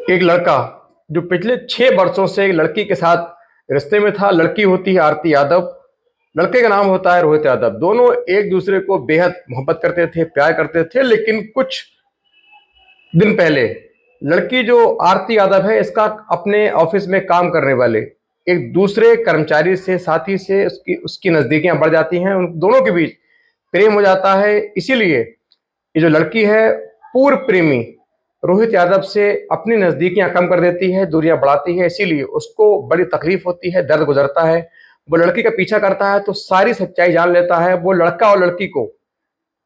एक लड़का जो पिछले 6 वर्षों से एक लड़की के साथ रिश्ते में था। लड़की होती है आरती यादव, लड़के का नाम होता है रोहित यादव। दोनों एक दूसरे को बेहद मोहब्बत करते थे, प्यार करते थे। लेकिन कुछ दिन पहले लड़की जो आरती यादव है, इसका अपने ऑफिस में काम करने वाले एक दूसरे कर्मचारी से, साथी से उसकी उसकी नजदीकियां बढ़ जाती हैं। उन दोनों के बीच प्रेम हो जाता है। इसीलिए ये जो लड़की है, पूर्व प्रेमी रोहित यादव से अपनी नजदीकियां कम कर देती है, दूरियां बढ़ाती है। इसीलिए उसको बड़ी तकलीफ होती है, दर्द गुजरता है। वो लड़की का पीछा करता है तो सारी सच्चाई जान लेता है। वो लड़का और लड़की को,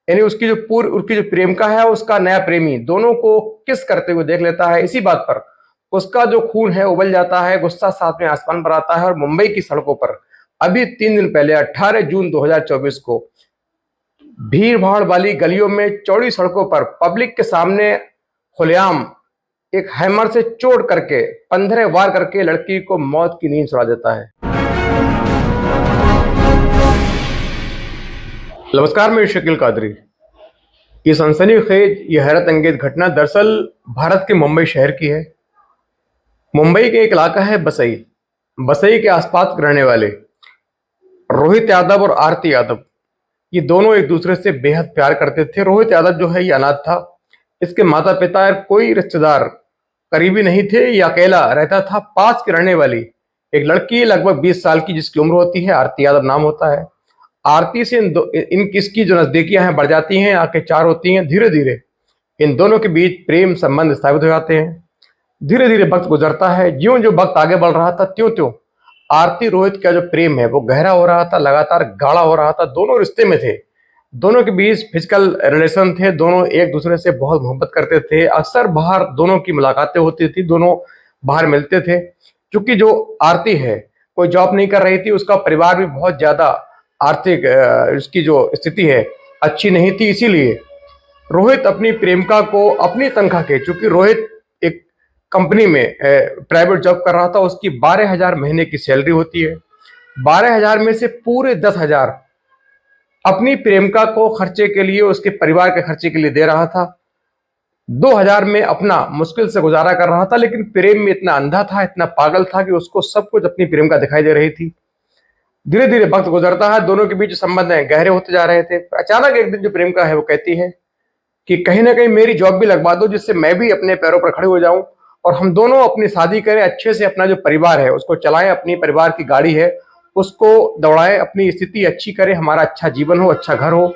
यानी उसकी जो प्रेमिका है, उसका नया प्रेमी, दोनों को किस करते हुए देख लेता है। इसी बात पर उसका जो खून है उबल जाता है, गुस्सा साथ में आसमान पर आता है। और मुंबई की सड़कों पर अभी 3 दिन पहले 18 जून 2024 को भीड़ भाड़ वाली गलियों में, चौड़ी सड़कों पर पब्लिक के सामने खुलेआम एक हैमर से चोट करके, 15 वार करके लड़की को मौत की नींद सुला देता है। नमस्कार, मैं शकील कादरी। ये सनसनीखेज, ये हैरत अंगेज घटना दरअसल भारत के मुंबई शहर की है। मुंबई के एक इलाका है बसई। बसई के आसपास रहने वाले रोहित यादव और आरती यादव, ये दोनों एक दूसरे से बेहद प्यार करते थे। रोहित यादव जो है, ये अनाथ था। इसके माता पिता और कोई रिश्तेदार करीबी नहीं थे। ये अकेला रहता था। पास की रहने वाली एक लड़की, लगभग 20 साल की, जिसकी उम्र होती है, आरती यादव नाम होता है। आरती से इन किसकी जो नजदीकियां हैं बढ़ जाती हैं, आंखें चार होती हैं। धीरे धीरे इन दोनों के बीच प्रेम संबंध स्थापित हो जाते हैं। धीरे धीरे वक्त गुजरता है। ज्यों जो वक्त आगे बढ़ रहा था, त्यों त्यों आरती रोहित का जो प्रेम है वो गहरा हो रहा था, लगातार गाढ़ा हो रहा था। दोनों रिश्ते में थे, दोनों के बीच फिजिकल रिलेशन थे। दोनों एक दूसरे से बहुत मोहब्बत करते थे। अक्सर बाहर दोनों की मुलाकातें होती थी, दोनों बाहर मिलते थे। क्योंकि जो आरती है, कोई जॉब नहीं कर रही थी, उसका परिवार भी बहुत ज्यादा आर्थिक उसकी जो स्थिति है अच्छी नहीं थी। इसीलिए रोहित अपनी प्रेमिका को अपनी तनख्वाह के, चूंकि रोहित एक कंपनी में प्राइवेट जॉब कर रहा था, उसकी 12,000 महीने की सैलरी होती है। 12,000 में से पूरे 10,000 अपनी प्रेमिका को खर्चे के लिए, उसके परिवार के खर्चे के लिए दे रहा था। 2,000 में अपना मुश्किल से गुजारा कर रहा था। लेकिन प्रेम में इतना अंधा था, इतना पागल था कि उसको सब कुछ अपनी प्रेमिका दिखाई दे रही थी। धीरे धीरे वक्त गुजरता है, दोनों के बीच संबंध गहरे होते जा रहे थे। अचानक एक दिन जो प्रेमिका है वो कहती है कि कहीं ना कहीं मेरी जॉब भी लगवा दो, जिससे मैं भी अपने पैरों पर खड़े हो जाऊं और हम दोनों अपनी शादी करें, अच्छे से अपना जो परिवार है उसको चलाएं, अपनी परिवार की गाड़ी है उसको दौड़ाएं, अपनी स्थिति अच्छी करें, हमारा अच्छा जीवन हो, अच्छा घर हो,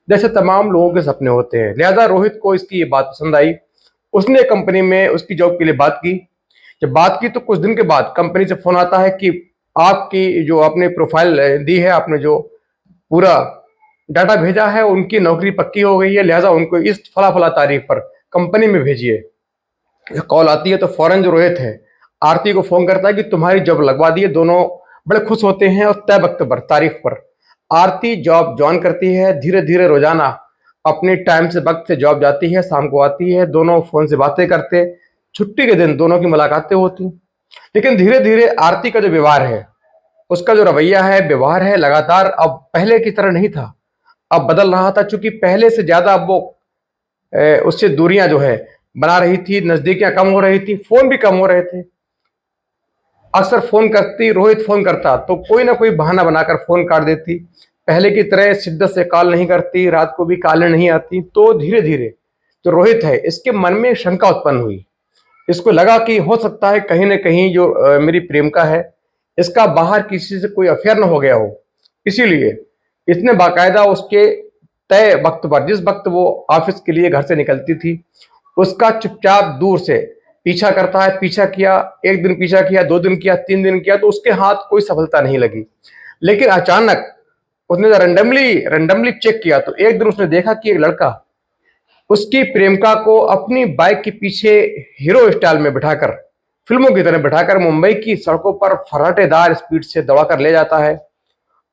जैसे तमाम लोगों के सपने होते हैं। लिहाजा रोहित को इसकी ये बात पसंद आई। उसने कंपनी में उसकी जॉब के लिए बात की। जब बात की तो कुछ दिन के बाद कंपनी से फोन आता है कि आपकी जो आपने प्रोफाइल दी है, आपने जो पूरा डाटा भेजा है, उनकी नौकरी पक्की हो गई है। लिहाजा उनको इस फला फला तारीख पर कंपनी में भेजिए। कॉल आती है तो फौरन जो रोहित है, आरती को फोन करता है कि तुम्हारी जॉब लगवा दी है। दोनों बड़े खुश होते हैं और तय वक्त पर, तारीख पर आरती जॉब ज्वाइन करती है। धीरे धीरे रोजाना अपने टाइम से, वक्त से जॉब जाती है, शाम को आती है। दोनों फोन से बातें करते, छुट्टी के दिन दोनों की मुलाकातें होती। लेकिन धीरे धीरे आरती का जो व्यवहार है, उसका जो रवैया है, व्यवहार है, लगातार अब पहले की तरह नहीं था, अब बदल रहा था। चूंकि पहले से ज्यादा अब वो उससे दूरियां जो है बना रही थी, नजदीकियां कम हो रही थी, फोन भी कम हो रहे थे। अक्सर फोन करती, रोहित फोन करता तो कोई ना कोई बहाना बनाकर फोन काट देती। पहले की तरह शिद्दत से कॉल नहीं करती, रात को भी कॉलें नहीं आती। तो धीरे धीरे जो रोहित है, इसके मन में शंका उत्पन्न हुई। इसको लगा कि हो सकता है कहीं ना कहीं जो मेरी प्रेमिका है, इसका बाहर किसी से कोई अफेयर न हो गया हो। इसीलिए इसने बाकायदा उसके तय वक्त पर, जिस वक्त वो ऑफिस के लिए घर से निकलती थी, उसका चुपचाप दूर से पीछा करता है। पीछा किया, एक दिन पीछा किया, 2 दिन किया, 3 दिन किया, तो उसके हाथ कोई सफलता नहीं लगी। लेकिन अचानक उसने रैंडमली चेक किया तो एक दिन उसने देखा कि एक लड़का उसकी प्रेमिका को अपनी बाइक के पीछे हीरो स्टाइल में बिठाकर, फिल्मों की तरह बिठाकर मुंबई की सड़कों पर फराटेदार स्पीड से दौड़ा कर ले जाता है।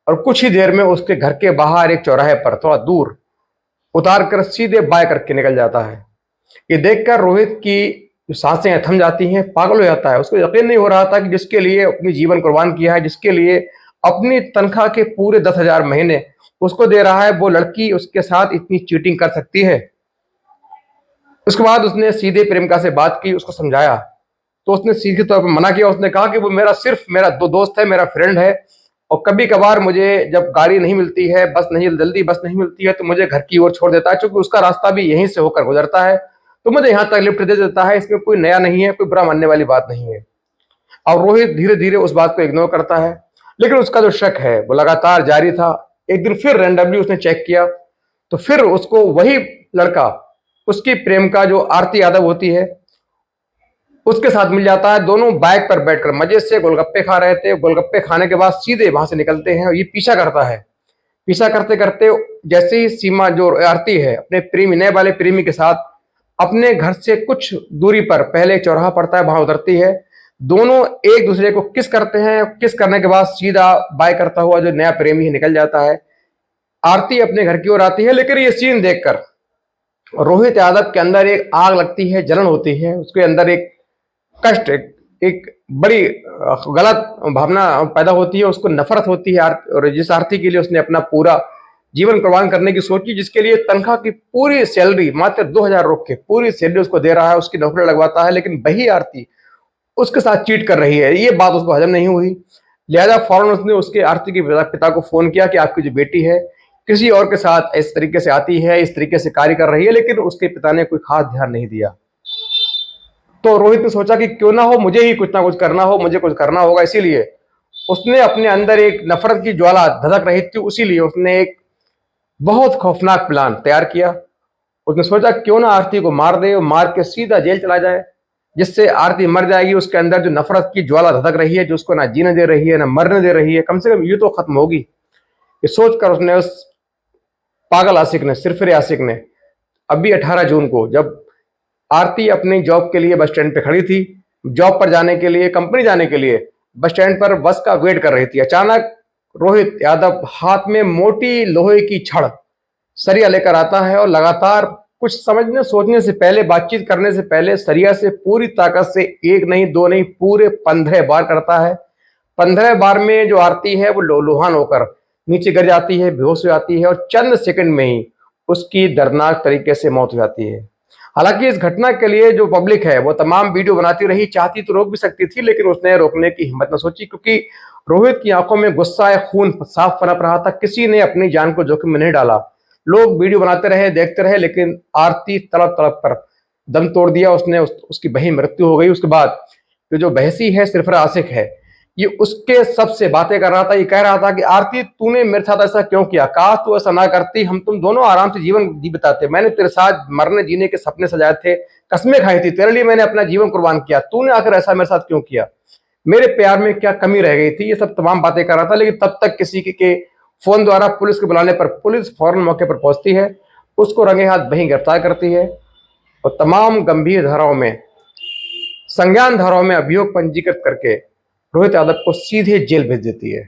और कुछ ही देर में उसके घर के बाहर एक चौराहे पर थोड़ा दूर उतार कर सीधे बाय करके निकल जाता है। ये देखकर रोहित की जो सांसें थम जाती हैं, पागल हो जाता है। उसको यकीन नहीं हो रहा था कि जिसके लिए अपनी जीवन कुर्बान किया है, जिसके लिए अपनी तनख्वाह के पूरे 10,000 महीने उसको दे रहा है, वो लड़की उसके साथ इतनी चीटिंग कर सकती है। उसके बाद उसने सीधे प्रेमिका से बात की, उसको समझाया, तो उसने सीधे तौर पर मना किया। उसने कहा कि वो सिर्फ मेरा दोस्त है, मेरा फ्रेंड है, और कभी कभार मुझे जब गाड़ी नहीं मिलती है, जल्दी बस नहीं मिलती है, तो मुझे घर की ओर छोड़ देता है, क्योंकि उसका रास्ता भी यहीं से होकर गुजरता है, तो मुझे यहाँ तक लिफ्ट दे देता है। इसमें कोई नया नहीं है, कोई बुरा मानने वाली बात नहीं है। और रोहित धीरे धीरे उस बात को इग्नोर करता है, लेकिन उसका जो शक है वो लगातार जारी था। एक दिन फिर रैंडमली उसने चेक किया, तो फिर उसको वही लड़का, उसकी प्रेमिका जो आरती यादव होती है, उसके साथ मिल जाता है। दोनों बाइक पर बैठकर मजे से गोलगप्पे खा रहे थे। गोलगप्पे खाने के बाद सीधे वहां से निकलते हैं और ये पीछा करता है। पीछा करते करते जैसे ही सीमा जो आरती है अपने प्रेमी, नए वाले प्रेमी के साथ अपने घर से कुछ दूरी पर पहले एक चौराहा पड़ता है, वहां उतरती है। दोनों एक दूसरे को किस करते हैं। किस करने के बाद सीधा बाय करता हुआ जो नया प्रेमी है निकल जाता है। आरती अपने घर की ओर आती है, लेकिन ये सीन देखकर रोहित यादव के अंदर एक आग लगती है, जलन होती है, उसके अंदर एक कष्ट, एक बड़ी गलत भावना पैदा होती है। उसको नफरत होती है और जिस आरती के लिए उसने अपना पूरा जीवन कुर्बान करने की सोची, जिसके लिए तनख्वाह की पूरी सैलरी, मात्र 2000 रोक के पूरी सैलरी उसको दे रहा है, उसकी नौकरी लगवाता है, लेकिन वही आरती उसके साथ चीट कर रही है। ये बात उसको हजम नहीं हुई। लिहाजा फौरन उसने उसके आरती के पिता को फोन किया कि आपकी जो बेटी है किसी और के साथ इस तरीके से आती है, इस तरीके से कार्य कर रही है, लेकिन उसके पिता ने कोई खास ध्यान नहीं दिया। तो रोहित ने सोचा कि क्यों ना हो, मुझे ही कुछ ना कुछ करना हो, मुझे कुछ करना होगा। इसीलिए उसने अपने अंदर एक नफरत की ज्वाला धधक रही थी, उसीलिए उसने एक बहुत खौफनाक प्लान तैयार किया। उसने सोचा क्यों ना आरती को मार दे और मार के सीधा जेल चला जाए, जिससे आरती मर जाएगी। उसके अंदर जो नफरत की ज्वाला धधक रही है, जो उसको ना जीने दे रही है ना मरने दे रही है, कम से कम ये तो खत्म होगी। ये सोचकर उसने, उस पागल आशिक ने, सिरफिरे आशिक ने, अभी 18 जून को, जब आरती अपनी जॉब के लिए बस स्टैंड पे खड़ी थी, जॉब पर जाने के लिए, कंपनी जाने के लिए बस स्टैंड पर बस का वेट कर रही थी, अचानक रोहित यादव हाथ में मोटी लोहे की छड़, सरिया लेकर आता है और लगातार कुछ समझने सोचने से पहले, बातचीत करने से पहले सरिया से पूरी ताकत से एक नहीं दो नहीं पूरे 15 बार करता है। 15 बार में जो आरती है वो लोहान होकर नीचे गिर जाती है, बेहोश हो जाती है, और चंद सेकंड में ही उसकी दर्दनाक तरीके से मौत हो जाती है। हालांकि इस घटना के लिए जो पब्लिक है वो तमाम वीडियो बनाती रही, चाहती तो रोक भी सकती थी, लेकिन उसने रोकने की हिम्मत न सोची, क्योंकि रोहित की आंखों में गुस्सा, खून साफ पनप रहा था। किसी ने अपनी जान को जोखिम में नहीं डाला। लोग वीडियो बनाते रहे, देखते रहे, लेकिन आरती तड़प तड़प कर दम तोड़ दिया उसने। उसकी वही मृत्यु हो गई। उसके बाद जो बहसी है, सिरफिरा आशिक है, ये उसके सबसे बातें कर रहा था। ये कह रहा था कि आरती, तूने मेरे साथ ऐसा क्यों किया? काश तू ऐसा ना करती, हम तुम दोनों आराम से जीवन जी बिताते। मैंने तेरे साथ मरने जीने के सपने सजाए थे, कस्में खाई थी, तेरे लिए मैंने अपना जीवन कुर्बान किया। तूने आकर ऐसा मेरे साथ क्यों किया? मेरे प्यार में क्या कमी रह गई थी? ये सब तमाम बातें कर रहा था। लेकिन तब तक किसी के फोन द्वारा पुलिस के बुलाने पर पुलिस फौरन मौके पर पहुंचती है, उसको रंगे हाथ वहीं गिरफ्तार करती है और तमाम गंभीर धाराओं में, संज्ञान धाराओं में अभियोग पंजीकृत करके रोहित यादव को सीधे जेल भेज देती है।